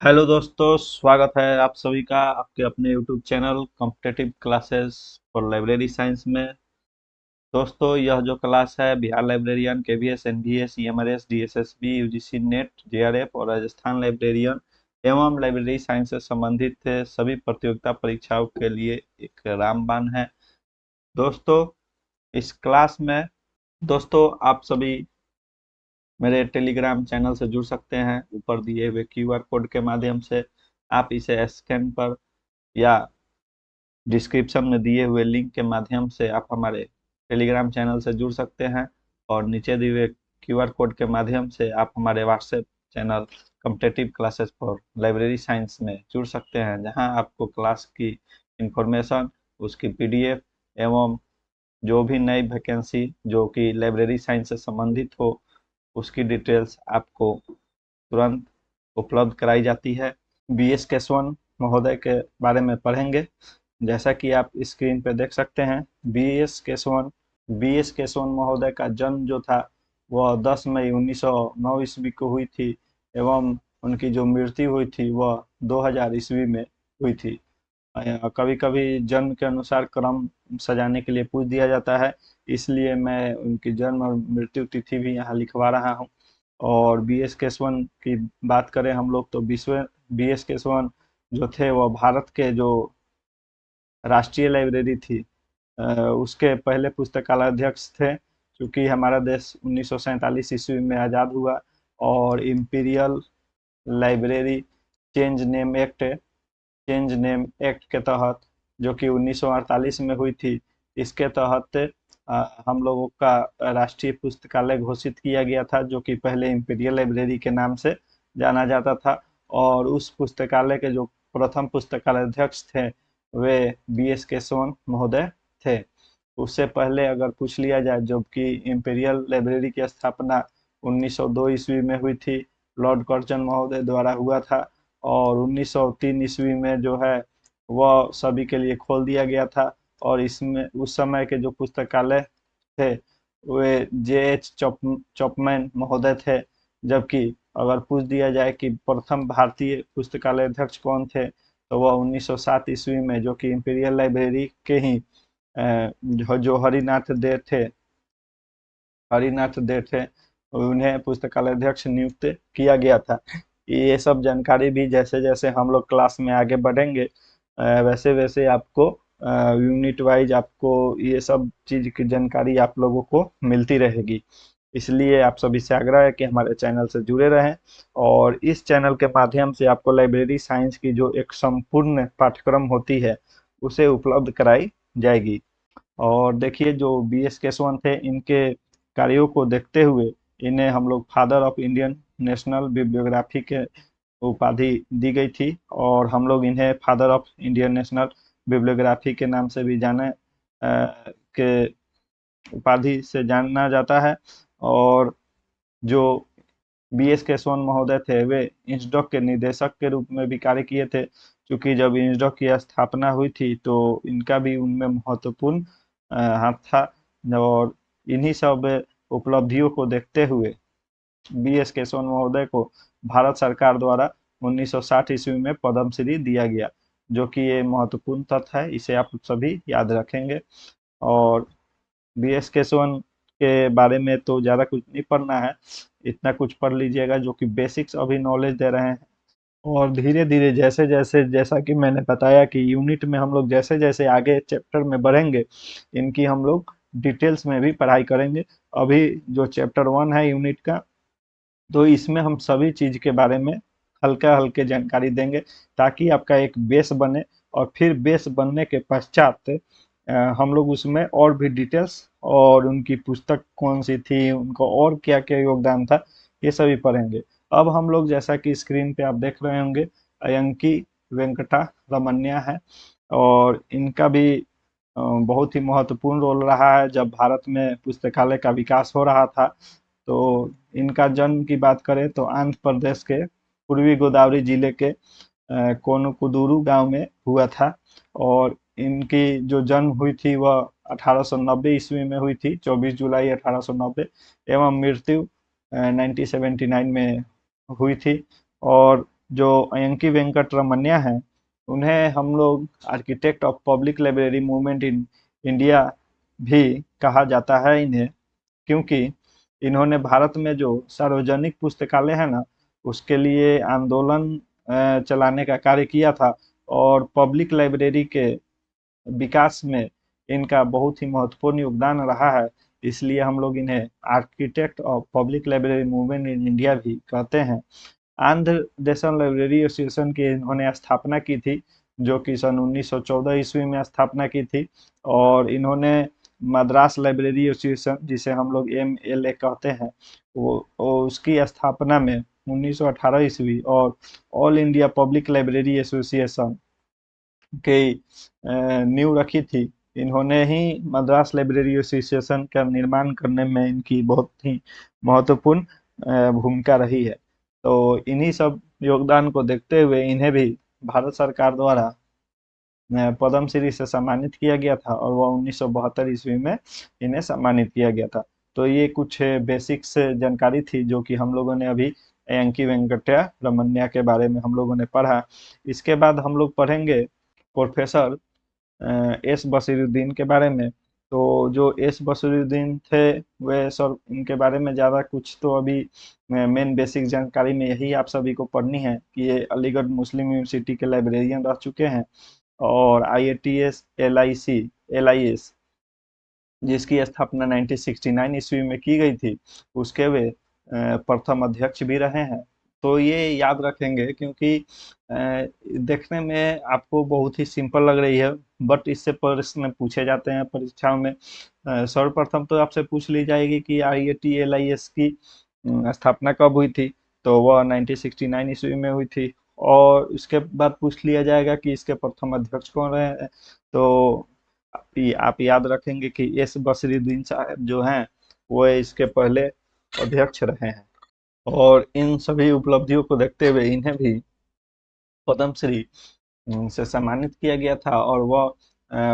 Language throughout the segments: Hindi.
हेलो दोस्तों, स्वागत है आप सभी का आपके अपने YouTube channel competitive classes for library science में। दोस्तों, यह जो क्लास है Bihar librarian, KVS, NVS, EMRS, DSSB, UGC NET, JRF और राजस्थान लाइब्रेरियन एवं लाइब्रेरी साइंस से संबंधित सभी प्रतियोगिता परीक्षाओं के लिए एक रामबाण है। दोस्तों, इस क्लास में दोस्तों आप सभी मेरे टेलीग्राम चैनल से जुड़ सकते हैं। ऊपर दिए हुए क्यूआर कोड के माध्यम से आप इसे स्कैन पर या डिस्क्रिप्शन में दिए हुए लिंक के माध्यम से आप हमारे टेलीग्राम चैनल से जुड़ सकते हैं और नीचे दिए हुए क्यूआर कोड के माध्यम से आप हमारे WhatsApp channel competitive classes for library science में जुड़ सकते हैं, जहां आपको क्लास की इंफॉर्मेशन, उसकी पीडीएफ एवं जो भी नई वैकेंसी जो कि लाइब्रेरी साइंस से संबंधित हो उसकी डिटेल्स आपको तुरंत उपलब्ध कराई जाती है। बी एस केशवन महोदय के बारे में पढ़ेंगे। जैसा कि आप स्क्रीन पे देख सकते हैं, बी एस केशवन महोदय का जन्म जो था वह 10 मई 1909 ईस्वी को हुई थी एवं उनकी जो मृत्यु हुई थी वह 2000 ईस्वी में हुई थी। कभी कभी जन्म के अनुसार क्रम सजाने के लिए पूछ दिया जाता है, इसलिए मैं उनकी जन्म और मृत्यु तिथि भी यहाँ लिखवा रहा हूँ। और बी एस केशवन की बात करें हम लोग तो विश्व बी एस केशवन जो थे वह भारत के जो राष्ट्रीय लाइब्रेरी थी उसके पहले पुस्तकालय अध्यक्ष थे। क्योंकि हमारा देश 1947 ईस्वी में आज़ाद हुआ और imperial library change name act के तहत, जो कि 1948 में हुई थी, इसके तहत हम लोगों का राष्ट्रीय पुस्तकालय घोषित किया गया था, जो कि पहले इम्पीरियल लाइब्रेरी के नाम से जाना जाता था। और उस पुस्तकालय के जो प्रथम पुस्तकालय अध्यक्ष थे वे बी एस केशवन महोदय थे। उससे पहले अगर पूछ लिया जाए, जबकि इम्पीरियल लाइब्रेरी की स्थापना 1902 ईस्वी में हुई थी, लॉर्ड कर्जन महोदय द्वारा हुआ था। और 1903 ईस्वी में जो है वह सभी के लिए खोल दिया गया था। और इसमें उस समय के जो पुस्तकालय थे वे जे एच चॉपमैन महोदय थे। जबकि अगर पूछ दिया जाए कि प्रथम भारतीय पुस्तकालय अध्यक्ष कौन थे, तो वह 1907 ईस्वी में, जो कि इंपीरियल लाइब्रेरी के ही जो हरिनाथ दे थे, उन्हें पुस्तकालय अध्यक्ष नियुक्त किया गया था। ये सब जानकारी भी जैसे जैसे हम लोग क्लास में आगे बढ़ेंगे वैसे वैसे आपको यूनिट वाइज आपको ये सब चीज की जानकारी आप लोगों को मिलती रहेगी। इसलिए आप सभी से आग्रह है कि हमारे चैनल से जुड़े रहें और इस चैनल के माध्यम से आपको लाइब्रेरी साइंस की जो एक संपूर्ण पाठ्यक्रम होती है उसे उपलब्ध कराई जाएगी। और देखिए, जो बी एस केशवन थे, इनके कार्यों को देखते हुए इन्हें हम लोग father of Indian national bibliography के उपाधि दी गई थी और हम लोग इन्हें father of Indian national bibliography के नाम से भी के उपाधि से जाना जाता है। और जो बी एस केशवन महोदय थे वे इंसडॉक के निदेशक के रूप में भी कार्य किए थे। क्योंकि जब इंसडॉक की स्थापना हुई थी तो इनका भी उनमें महत्वपूर्ण हाथ था। और इन्हीं सब उपलब्धियों को देखते हुए बी एस केशवन महोदय को भारत सरकार द्वारा 1960 ईस्वी में पद्मश्री दिया गया, जो कि ये महत्वपूर्ण तथ्य है, इसे आप सभी याद रखेंगे। और बी एस केशवन के बारे में तो ज़्यादा कुछ नहीं पढ़ना है, इतना कुछ पढ़ लीजिएगा जो कि बेसिक्स अभी नॉलेज दे रहे हैं। और धीरे धीरे जैसे जैसे, जैसा कि मैंने बताया कि यूनिट में हम लोग जैसे जैसे आगे चैप्टर में बढ़ेंगे इनकी हम लोग डिटेल्स में भी पढ़ाई करेंगे। अभी जो चैप्टर 1 है यूनिट का, तो इसमें हम सभी चीज के बारे में हल्का हल्के जानकारी देंगे ताकि आपका एक बेस बने। और फिर बेस बनने के पश्चात हम लोग उसमें और भी डिटेल्स और उनकी पुस्तक कौन सी थी, उनको और क्या क्या योगदान था, ये सभी पढ़ेंगे। अब हम लोग, जैसा कि स्क्रीन पे आप देख रहे होंगे, अयंकी वेंकटा रमन्या है। और इनका भी बहुत ही महत्वपूर्ण रोल रहा है जब भारत में पुस्तकालय का विकास हो रहा था। तो इनका जन्म की बात करें तो आंध्र प्रदेश के पूर्वी गोदावरी जिले के कोनकुदुरु गांव में हुआ था। और इनकी जो जन्म हुई थी वह 1890 ईस्वी में हुई थी, 24 जुलाई 1890, एवं मृत्यु 1979 में हुई थी। और जो अयंकी वेंकट रमन्या हैं, उन्हें हम लोग architect of public library movement in India भी कहा जाता है इन्हें, क्योंकि इन्होंने भारत में जो सार्वजनिक पुस्तकालय है ना, उसके लिए आंदोलन चलाने का कार्य किया था, और पब्लिक लाइब्रेरी के विकास में इनका बहुत ही महत्वपूर्ण योगदान रहा है। इसलिए हम लोग इन्हें architect of public library movement in India भी कहते हैं। आंध्र देशम लाइब्रेरी एसोसिएशन की इन्होंने स्थापना की थी, जो कि सन 1914 ईस्वी में स्थापना की थी, और इन्होंने मद्रास लाइब्रेरी एसोसिएशन, जिसे हम लोग MLA कहते हैं, वो उसकी स्थापना में 1918 ईस्वी, और all India public library association की नींव रखी थी। इन्होंने ही मद्रास लाइब्रेरी एसोसिएशन का निर्माण करने में इनकी बहुत ही महत्वपूर्ण भूमिका रही है। तो इन्हीं सब योगदान को देखते हुए इन्हें भी भारत सरकार द्वारा पद्म श्री से सम्मानित किया गया था, और वह 1972 ईस्वी में इन्हें सम्मानित किया गया था। तो ये कुछ बेसिक्स जानकारी थी जो कि हम लोगों ने अभी अंकी वेंकटया रमन्या के बारे में हम लोगों ने पढ़ा। इसके बाद हम लोग पढ़ेंगे प्रोफेसर एस बसीरुद्दीन के बारे में। तो जो एस बसीरुद्दीन थे, वे सर इनके बारे में ज़्यादा कुछ तो अभी मेन बेसिक जानकारी में यही आप सभी को पढ़नी है कि ये अलीगढ़ मुस्लिम यूनिवर्सिटी के लाइब्रेरियन रह चुके हैं, और IATS LIS जिसकी स्थापना 1969 ईस्वी में की गई थी, उसके वे प्रथम अध्यक्ष भी रहे हैं। तो ये याद रखेंगे, क्योंकि देखने में आपको बहुत ही सिंपल लग रही है, बट इससे प्रश्न पूछे जाते हैं परीक्षाओं में। सर्वप्रथम तो आपसे पूछ ली जाएगी कि IATLIS की स्थापना कब हुई थी, तो वह 1969 ईस्वी में हुई थी। और इसके बाद पूछ लिया जाएगा कि इसके प्रथम अध्यक्ष कौन रहे हैं। तो आप याद रखेंगे कि एस बसरुद्दीन साहब जो हैं, वो इसके पहले अध्यक्ष रहे हैं। और इन सभी उपलब्धियों को देखते हुए इन्हें भी पद्मश्री से सम्मानित किया गया था, और वह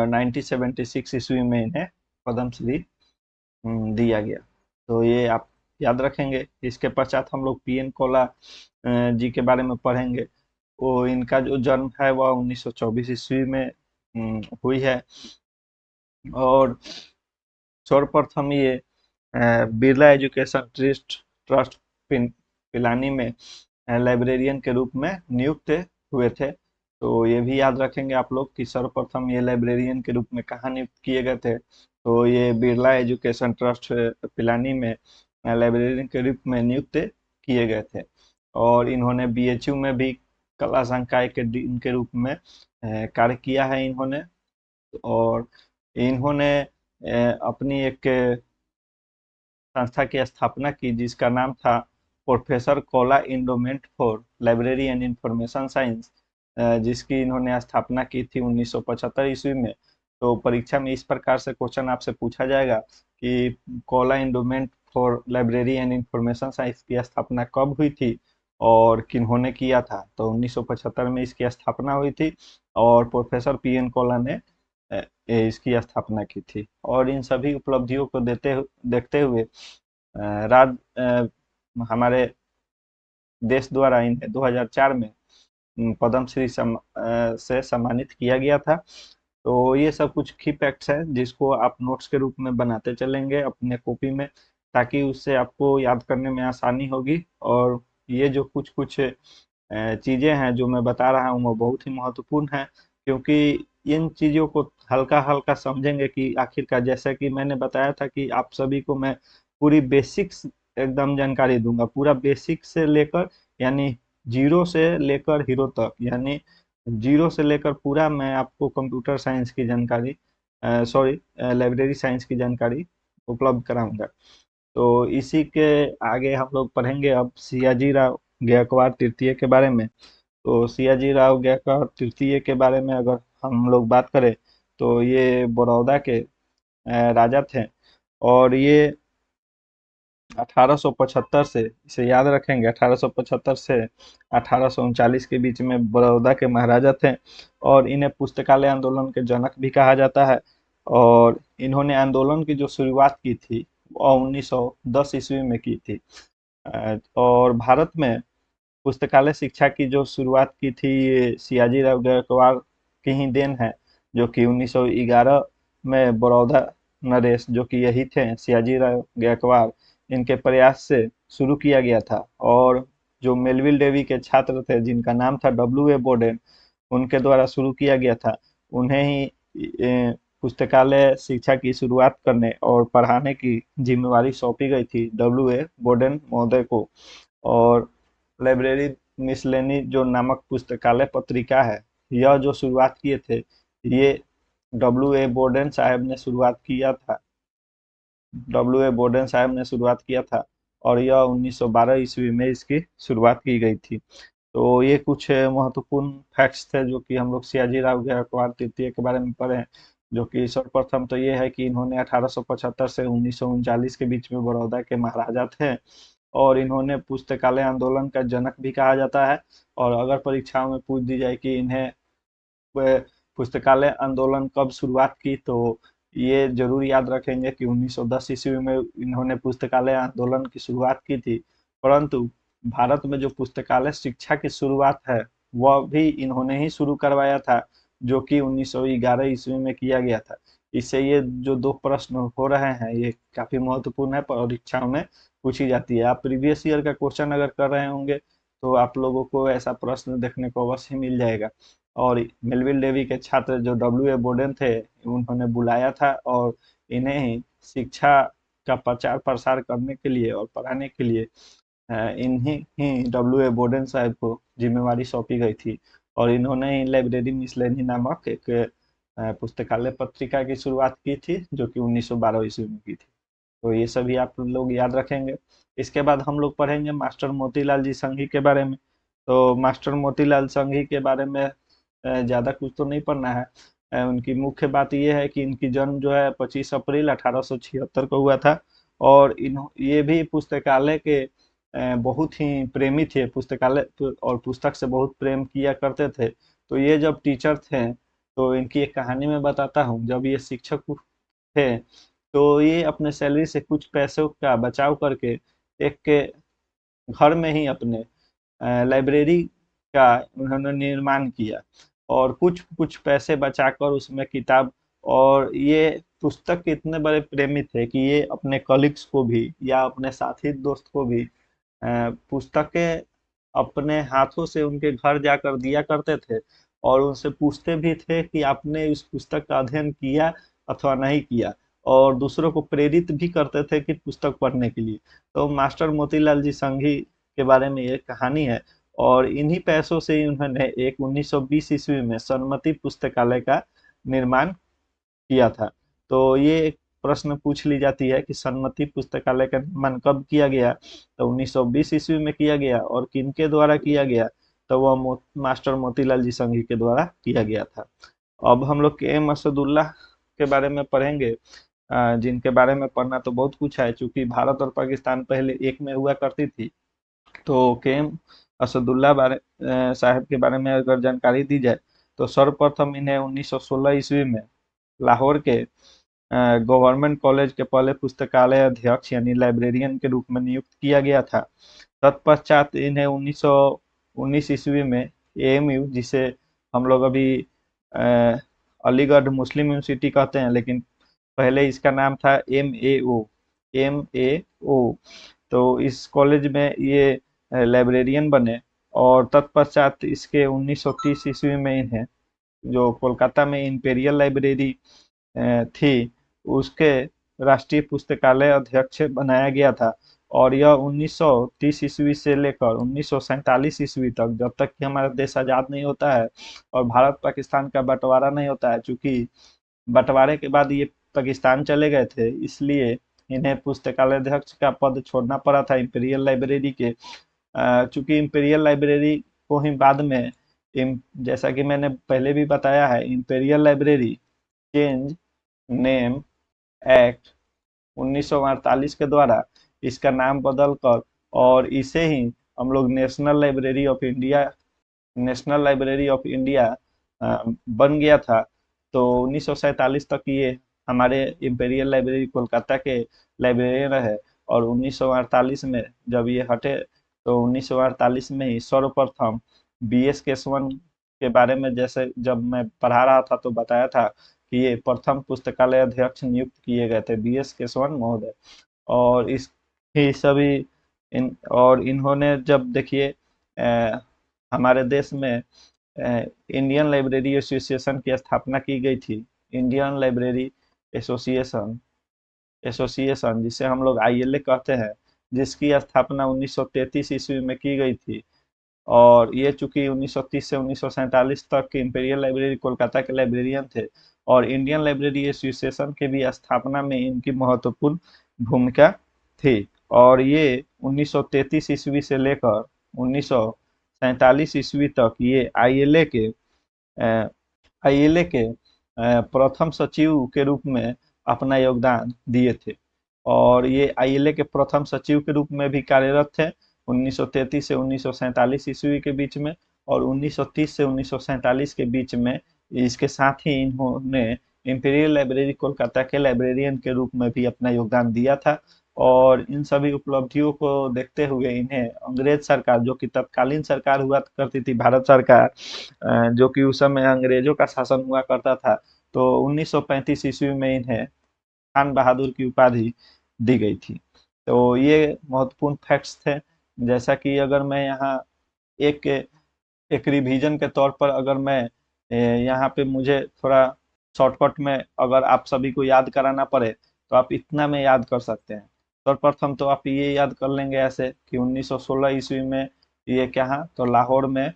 1976 ईस्वी में इन्हें पद्मश्री दिया गया। तो ये आप याद रखेंगे। इसके पश्चात हम लोग PN कोला जी के बारे में पढ़ेंगे। वो इनका जो जन्म है वह 1924 ईस्वी में हुई है, और सर्वप्रथम ये बिरला एजुकेशन ट्रस्ट पिलानी में लाइब्रेरियन के रूप में नियुक्त हुए थे। तो ये भी याद रखेंगे आप लोग कि सर्वप्रथम ये लाइब्रेरियन के रूप में कहाँ नियुक्त किए गए थे। तो ये बिरला एजुकेशन ट्रस्ट पिलानी में लाइब्रेरियन के रूप में नियुक्त किए गए थे, और इन्होंने BHU में भी कला संकाय के डीन के रूप में कार्य किया है इन्होंने। और इन्होंने अपनी एक संस्था की स्थापना की, जिसका नाम था professor Cola endowment for library and information science, जिसकी इन्होंने स्थापना की थी 1975 ईस्वी में। तो परीक्षा में इस प्रकार से क्वेश्चन आपसे पूछा जाएगा कि Cola endowment for library and information science की स्थापना कब हुई थी और किन्होंने किया था। तो 1975 में इसकी स्थापना हुई थी, और प्रोफेसर PN कोला ने इसकी स्थापना की थी। और इन सभी उपलब्धियों को देखते हुए हमारे देश द्वारा इन्हें 2004 में पद्मश्री से सम्मानित किया गया था। तो ये सब कुछ की फैक्ट्स हैं जिसको आप नोट्स के रूप में बनाते चलेंगे अपने कॉपी में, ताकि उससे आपको याद करने में आसानी होगी। और ये जो कुछ कुछ चीज़ें हैं जो मैं बता रहा हूँ वो बहुत ही महत्वपूर्ण है, क्योंकि इन चीज़ों को हल्का हल्का समझेंगे कि आखिरकार, जैसा कि मैंने बताया था कि आप सभी को मैं पूरी बेसिक्स एकदम जानकारी दूंगा, पूरा बेसिक से लेकर, यानी जीरो से लेकर हीरो तक, यानी जीरो से लेकर पूरा मैं आपको कंप्यूटर साइंस की जानकारी, सॉरी लाइब्रेरी साइंस की जानकारी उपलब्ध कराऊंगा। तो इसी के आगे हम लोग पढ़ेंगे अब सियाजी राव गायकवाड़ तृतीय के बारे में। तो सियाजी राव गायकवाड़ तृतीय के बारे में अगर हम लोग बात करें, तो ये बड़ौदा के राजा थे, और ये 1875 से, इसे याद रखेंगे, 1875 से 1839 के बीच में बड़ौदा के महाराजा थे, और इन्हें पुस्तकालय आंदोलन के जनक भी कहा जाता है। और इन्होंने आंदोलन की जो शुरुआत की थी वो 1910 ईस्वी में की थी। और भारत में पुस्तकालय शिक्षा की जो शुरुआत की थी ये सियाजी राव गायकवाड़ की ही देन है, जो कि 1911 में बड़ौदा नरेश जो कि यही थे सियाजी राव गायकवाड़, इनके प्रयास से शुरू किया गया था। और जो मेलविल डेवी के छात्र थे जिनका नाम था W.A. बोडेन, उनके द्वारा शुरू किया गया था। उन्हें ही पुस्तकालय शिक्षा की शुरुआत करने और पढ़ाने की जिम्मेवारी सौंपी गई थी W.A. बोडेन महोदय को। और लाइब्रेरी मिसलेनी जो नामक पुस्तकालय पत्रिका है, यह जो शुरुआत किए थे, ये W.A. बोडेन साहब ने शुरुआत किया था। W.A. बोडेन साहब ने शुरुआत किया था और यह 1912 ईस्वी में इसकी शुरुआत की गई थी। तो ये कुछ महत्वपूर्ण फैक्ट्स थे जो कि हम लोग सियाजी राव गायकवाड़ तृतीय के बारे में पढ़े हैं। जो कि सर्वप्रथम तो ये है कि इन्होंने 1875 से 1939 के बीच में बड़ौदा के महाराजा थे और इन्होंने पुस्तकालय आंदोलन का जनक भी कहा जाता है। और अगर परीक्षाओं में पूछ दी जाए कि इन्हें पुस्तकालय आंदोलन कब शुरुआत की, तो ये जरूर याद रखेंगे कि 1910 ईस्वी में इन्होंने पुस्तकालय आंदोलन की शुरुआत की थी। परंतु भारत में जो पुस्तकालय शिक्षा की शुरुआत है वह भी इन्होंने ही शुरू करवाया था, जो कि 1911 ईस्वी में किया गया था। इससे ये जो दो प्रश्न हो रहे हैं ये काफी महत्वपूर्ण है, परीक्षाओं में पूछी जाती है। आप प्रीवियस ईयर का क्वेश्चन अगर कर रहे होंगे तो आप लोगों को ऐसा प्रश्न देखने को अवश्य मिल जाएगा। और मेलविल डेवी के छात्र जो W.A. बोडेन थे, उन्होंने बुलाया था और इन्हें ही शिक्षा का प्रचार प्रसार करने के लिए और पढ़ाने के लिए इन्हीं ही W.A. बोडेन साहब को जिम्मेवारी सौंपी गई थी। और इन्होंने ही लाइब्रेरी मिसलेनी नामक एक पुस्तकालय पत्रिका की शुरुआत की थी, जो कि 1912 ईस्वी में की थी। तो ये सभी आप लोग याद रखेंगे। इसके बाद हम लोग पढ़ेंगे मास्टर मोतीलाल जी संघी के बारे में। तो मास्टर मोतीलाल संघी के बारे में ज़्यादा कुछ तो नहीं पढ़ना है। उनकी मुख्य बात ये है कि इनकी जन्म जो है 25 अप्रैल 1876 को हुआ था। और ये भी पुस्तकालय के बहुत ही प्रेमी थे, पुस्तकालय और पुस्तक से बहुत प्रेम किया करते थे। तो ये जब टीचर थे, तो इनकी एक कहानी मैं बताता हूँ। जब ये शिक्षक थे तो ये अपने सैलरी से कुछ पैसों का बचाव करके एक के घर में ही अपने लाइब्रेरी का उन्होंने निर्माण किया और कुछ कुछ पैसे बचाकर उसमें किताब, और ये पुस्तक के इतने बड़े प्रेमी थे कि ये अपने कलीग्स को भी या अपने साथी दोस्त को भी पुस्तकें अपने हाथों से उनके घर जाकर दिया करते थे और उनसे पूछते भी थे कि आपने इस पुस्तक का अध्ययन किया अथवा नहीं किया, और दूसरों को प्रेरित भी करते थे कि पुस्तक पढ़ने के लिए। तो मास्टर मोतीलाल जी संघी के बारे में ये कहानी है। और इन्हीं पैसों से ही उन्होंने एक 1920 ईस्वी में सन्मति पुस्तकालय का निर्माण किया था। तो ये एक प्रश्न पूछ ली जाती है कि सन्मति पुस्तकालय का निर्माण कब किया गया, तो 1920 ईस्वी में किया गया। और किनके द्वारा किया गया, तो वह मास्टर मोतीलाल जी संघी के द्वारा किया गया था। अब हम लोग के.एम. असदुल्ला के बारे में पढ़ेंगे, जिनके बारे में पढ़ना तो बहुत कुछ है। चूंकि भारत और पाकिस्तान पहले एक में हुआ करती थी, तो के.एम. असदुल्ला साहब के बारे में अगर जानकारी दी जाए, तो सर्वप्रथम इन्हें 1916 ईस्वी में लाहौर के गवर्नमेंट कॉलेज के पहले पुस्तकालय अध्यक्ष यानी लाइब्रेरियन के रूप में नियुक्त किया गया था। तत्पश्चात इन्हें 1919 ईस्वी में AMU, जिसे हम लोग अभी अलीगढ़ मुस्लिम यूनिवर्सिटी कहते हैं, लेकिन पहले इसका नाम था MAO। तो इस कॉलेज में ये लाइब्रेरियन बने। और तत्पश्चात इसके 1930 ईस्वी में इन्हें जो कोलकाता में इंपेरियल लाइब्रेरी थी, उसके राष्ट्रीय पुस्तकालय अध्यक्ष बनाया गया था। और यह 1930 ईस्वी से लेकर 1947 ईस्वी तक, जब तक कि हमारा देश आज़ाद नहीं होता है और भारत पाकिस्तान का बंटवारा नहीं होता है, चूंकि बंटवारे के बाद ये पाकिस्तान चले गए थे, इसलिए इन्हें पुस्तकालय अध्यक्ष का पद छोड़ना पड़ा था इंपीरियल लाइब्रेरी के। चूंकि इंपीरियल लाइब्रेरी को ही बाद में जैसा कि मैंने पहले भी बताया है, imperial library change name act 1948 के द्वारा इसका नाम बदल कर और इसे ही हम लोग नेशनल लाइब्रेरी ऑफ इंडिया बन गया था। तो 1947 तक ये हमारे इंपीरियल लाइब्रेरी कोलकाता के लाइब्रेरियन रहे। और 1948 में जब ये हटे तो 1948 में ही सर्वप्रथम BS केशवन के बारे में जैसे जब मैं पढ़ा रहा था तो बताया था कि ये प्रथम पुस्तकालय अध्यक्ष नियुक्त किए गए थे, BS केशवन महोदय। और इस ही सभी और इन्होंने जब देखिए हमारे देश में इंडियन लाइब्रेरी एसोसिएशन की स्थापना की गई थी। इंडियन लाइब्रेरी एसोसिएशन एसोसिएशन जिसे हम लोग ILA कहते हैं, जिसकी स्थापना 1933 ईस्वी में की गई थी। और ये चूंकि 1930 से 1947 तक इंपीरियल लाइब्रेरी कोलकाता के लाइब्रेरियन थे, और इंडियन लाइब्रेरी एसोसिएशन के भी स्थापना में इनकी महत्वपूर्ण भूमिका थी। और ये 1933 ईस्वी से लेकर 1947 ईस्वी तक ये ILA के प्रथम सचिव के रूप में अपना योगदान दिए थे। और ये ILA के प्रथम सचिव के रूप में भी कार्यरत थे 1933 से 1947 ईस्वी के बीच में, और 1930 से 1947 के बीच में। इसके साथ ही इन्होंने इंपीरियल लाइब्रेरी कोलकाता के लाइब्रेरियन के रूप में भी अपना योगदान दिया था। और इन सभी उपलब्धियों को देखते हुए इन्हें अंग्रेज सरकार, जो कि तत्कालीन सरकार हुआ करती थी, भारत सरकार, जो कि उस समय अंग्रेजों का शासन हुआ करता था, तो 1935 ईस्वी में इन्हें खान बहादुर की उपाधि दी गई थी। तो ये महत्वपूर्ण फैक्ट्स थे। जैसा कि अगर मैं यहाँ एक एक रिवीजन के तौर पर अगर मैं यहाँ पे मुझे थोड़ा शॉर्टकट में अगर आप सभी को याद कराना पड़े तो आप इतना में याद कर सकते हैं। सर्वप्रथम तो आप ये याद कर लेंगे ऐसे कि 1916 ईस्वी में ये क्या, तो लाहौर में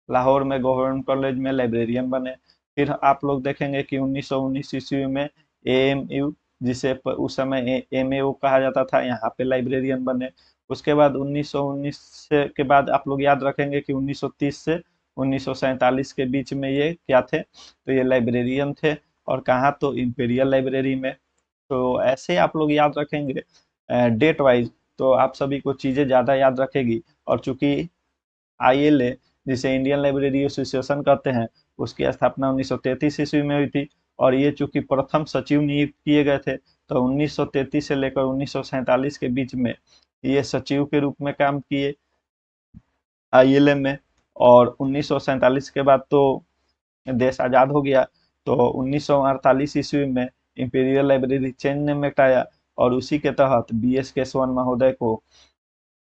गवर्नमेंट कॉलेज में लाइब्रेरियन बने। फिर आप लोग देखेंगे कि 1919 ईस्वी में AMU, जिसे उस समय MAO कहा जाता था, यहाँ पे लाइब्रेरियन बने। उसके बाद 1919 से के बाद आप लोग याद रखेंगे कि 1930 से 1947 के बीच में ये क्या थे, तो ये लाइब्रेरियन थे। और कहाँ, तो इंपीरियल लाइब्रेरी में। तो ऐसे आप लोग याद रखेंगे डेट वाइज, तो आप सभी को चीज़ें ज़्यादा याद रखेगी। और चूंकि ILA, जिसे इंडियन लाइब्रेरी एसोसिएशन कहते हैं, उसकी स्थापना 1933 ईस्वी में हुई थी। और ये चूंकि प्रथम सचिव नियुक्त किए गए थे, तो 1933 से लेकर 1947 के बीच में ये सचिव के रूप में काम किए ILA में। और 1947 के बाद तो देश आज़ाद हो गया, तो 1948 ईस्वी में इंपीरियल लाइब्रेरी चेंज ने मिटाया, और उसी के तहत BS केशवन महोदय को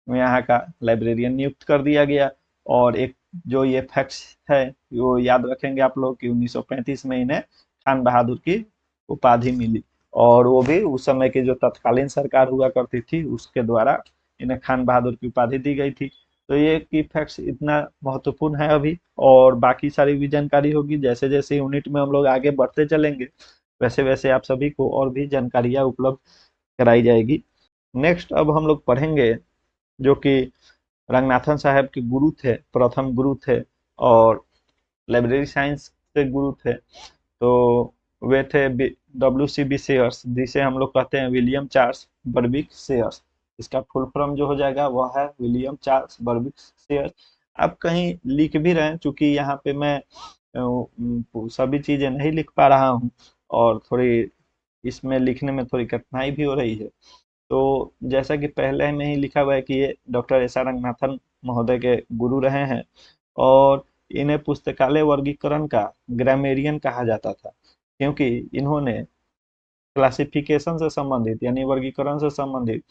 यहाँ का लाइब्रेरियन नियुक्त कर दिया गया। और एक जो ये फैक्ट्स है वो याद रखेंगे आप लोग कि 1935 में इन्हें खान बहादुर की उपाधि मिली, और वो भी उस समय की जो तत्कालीन सरकार हुआ करती थी उसके द्वारा इन्हें खान बहादुर की उपाधि दी गई थी। तो ये की फैक्ट्स इतना महत्वपूर्ण है अभी। और बाकी सारी भी जानकारी होगी जैसे जैसे यूनिट में हम लोग आगे बढ़ते चलेंगे, वैसे वैसे आप सभी को और भी जानकारियां उपलब्ध कराई जाएगी। नेक्स्ट अब हम लोग पढ़ेंगे, जो कि रंगनाथन साहब के गुरु थे, प्रथम गुरु थे, और लाइब्रेरी साइंस के गुरु थे। तो वे थे WCB सेयर्स, जिसे हम लोग कहते हैं विलियम चार्ल्स बर्बिक सेयर्स। इसका फुल फॉर्म जो हो जाएगा वह है विलियम चार्ल्स बर्बिक सेयर्स। आप कहीं लिख भी रहे हैं, चूंकि यहाँ पे मैं सभी चीजें नहीं लिख पा रहा हूँ, और थोड़ी इसमें लिखने में थोड़ी कठिनाई भी हो रही है। तो जैसा कि पहले में ही लिखा हुआ है कि ये डॉक्टर एस आर रंगनाथन महोदय के गुरु रहे हैं, और इन्हें पुस्तकालय वर्गीकरण का ग्रामेरियन कहा जाता था, क्योंकि इन्होंने क्लासिफिकेशन से संबंधित यानी वर्गीकरण से संबंधित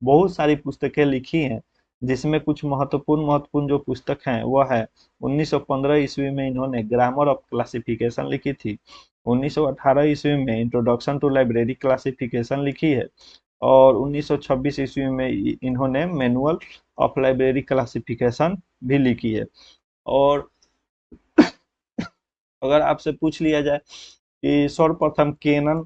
बहुत सारी पुस्तकें लिखी हैं। जिसमें कुछ महत्वपूर्ण महत्वपूर्ण जो पुस्तक हैं वह है 1915 ईस्वी में इन्होंने ग्रामर ऑफ क्लासिफिकेशन लिखी थी। 1918 ईस्वी में इंट्रोडक्शन टू लाइब्रेरी क्लासिफिकेशन लिखी है। और 1926 ईस्वी में इन्होंने मैनुअल ऑफ लाइब्रेरी क्लासिफिकेशन भी लिखी है। और अगर आपसे पूछ लिया जाए कि सर्वप्रथम केनन,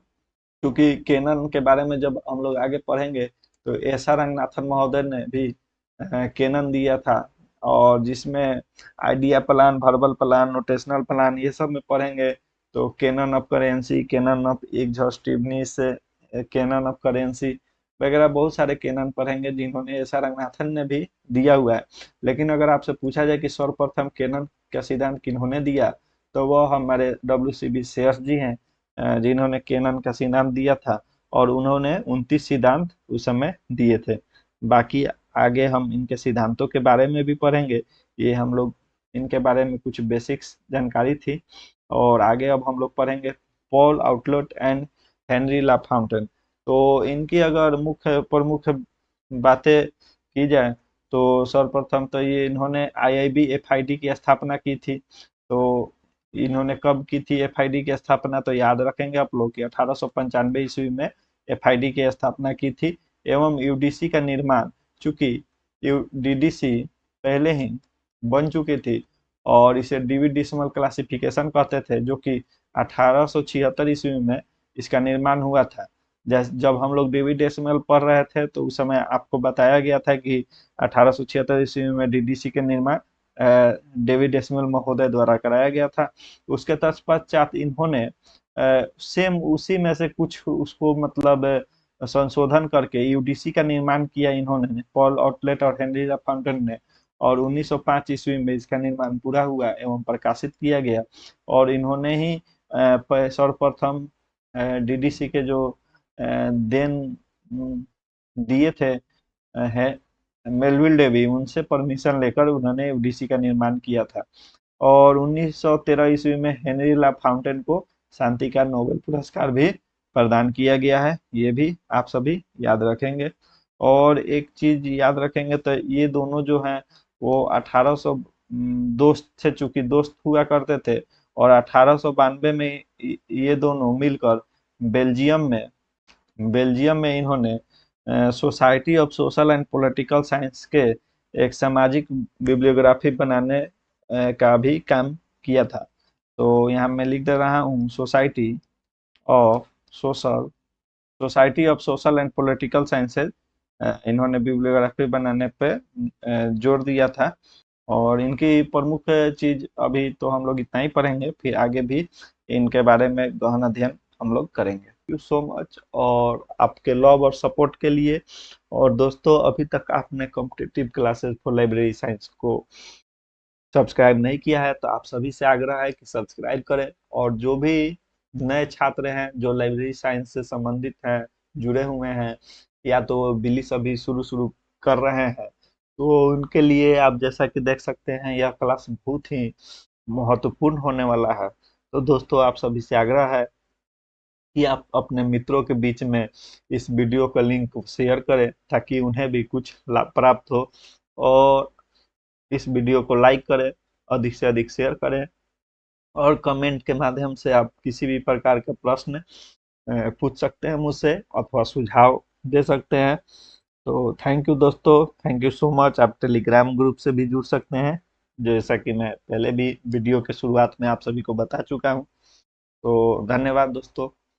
क्योंकि केनन के बारे में जब हम लोग आगे पढ़ेंगे तो एस आर रंगनाथन महोदय ने भी केनन दिया था, और जिसमें idea plan, verbal plan, notational plan ये सब में पढ़ेंगे। तो canon of currency, canon of exhaustiveness, canon of currency वगैरह बहुत सारे कैनन पढ़ेंगे जिन्होंने एस आर रंगनाथन ने भी दिया हुआ है। लेकिन अगर आपसे पूछा जाए कि सर्वप्रथम कैनन का सिद्धांत किन्होंने दिया, तो वह हमारे WCB शेयर्स जी हैं, जिन्होंने कैनन का सिद्धांत दिया था। और उन्होंने 29 सिद्धांत उस समय दिए थे। बाकी आगे हम इनके सिद्धांतों के बारे में भी पढ़ेंगे। ये हम लोग इनके बारे में कुछ बेसिक्स जानकारी थी। और आगे अब हम लोग पढ़ेंगे पॉल आउटलेट एंड हेनरी लाफाउंटेन। तो इनकी अगर मुख्य प्रमुख बातें की जाए तो सर्वप्रथम तो ये इन्होंने आईआईबी एफआईडी की स्थापना की थी। तो इन्होंने कब की थी एफआईडी की स्थापना, तो याद रखेंगे आप लोग कि 1895 ईस्वी में एफआईडी की स्थापना की थी। एवं यूडीसी का निर्माण, चूंकि डीडीसी पहले ही बन चुकी थी और इसे डिविड डेसिमल क्लासिफिकेशन कहते थे, जो कि 1876 ईस्वी में इसका निर्माण हुआ था। जब हम लोग डिविड डेसिमल पढ़ रहे थे तो उस समय आपको बताया गया था कि 1876 ईस्वी में डीडीसी के निर्माण डेविड डेसिमल महोदय द्वारा कराया गया था। उसके तत्पश्चात इन्होंने सेम उसी में से कुछ उसको मतलब संशोधन करके यूडीसी का निर्माण किया इन्होंने, पॉल आउटलेट और हेनरी लाफाउंटेन ने। और 1905 ईस्वी में इसका निर्माण पूरा हुआ एवं प्रकाशित किया गया। और इन्होंने ही सर्वप्रथम डीडीसी के जो देन दिए थे है मेलविल डेवी, उनसे परमिशन लेकर उन्होंने यूडीसी का निर्माण किया था। और 1913 ईस्वी में हेनरी लाफाउंटेन को शांति का नोबेल पुरस्कार भी प्रदान किया गया है। ये भी आप सभी याद रखेंगे। और एक चीज याद रखेंगे तो ये दोनों जो हैं वो 1800 दोस्त थे, चूंकि दोस्त हुआ करते थे। और 1892 में ये दोनों मिलकर बेल्जियम में इन्होंने society of social and political science के एक सामाजिक बिब्लियोग्राफी बनाने का भी काम किया था। तो यहाँ मैं लिख दे रहा हूँ of social society of social and political sciences. इन्होंने बिब्लियोग्राफी बनाने पे जोर दिया था। और इनकी प्रमुख चीज अभी तो हम लोग इतना ही पढ़ेंगे, फिर आगे भी इनके बारे में गहन अध्ययन हम लोग करेंगे। थैंक यू सो मच और आपके लव और सपोर्ट के लिए। और दोस्तों, अभी तक आपने competitive classes for library science को सब्सक्राइब नहीं किया है तो आप सभी से आग्रह है कि सब्सक्राइब करें। और जो भी नए छात्र हैं जो लाइब्रेरी साइंस से संबंधित हैं, जुड़े हुए हैं, या तो बिली सभी शुरू शुरू कर रहे हैं, तो उनके लिए आप जैसा कि देख सकते हैं यह क्लास बहुत ही महत्वपूर्ण होने वाला है। तो दोस्तों, आप सभी से आग्रह है कि आप अपने मित्रों के बीच में इस वीडियो का लिंक शेयर करें ताकि उन्हें भी कुछ लाभ प्राप्त हो। और इस वीडियो को लाइक करें, अधिक से अधिक शेयर करें। और कमेंट के माध्यम से आप किसी भी प्रकार के प्रश्न पूछ सकते हैं मुझसे अथवा सुझाव दे सकते हैं। तो थैंक यू दोस्तों, थैंक यू सो मच। आप टेलीग्राम ग्रुप से भी जुड़ सकते हैं, जैसा कि मैं पहले भी वीडियो के शुरुआत में आप सभी को बता चुका हूँ। तो धन्यवाद दोस्तों।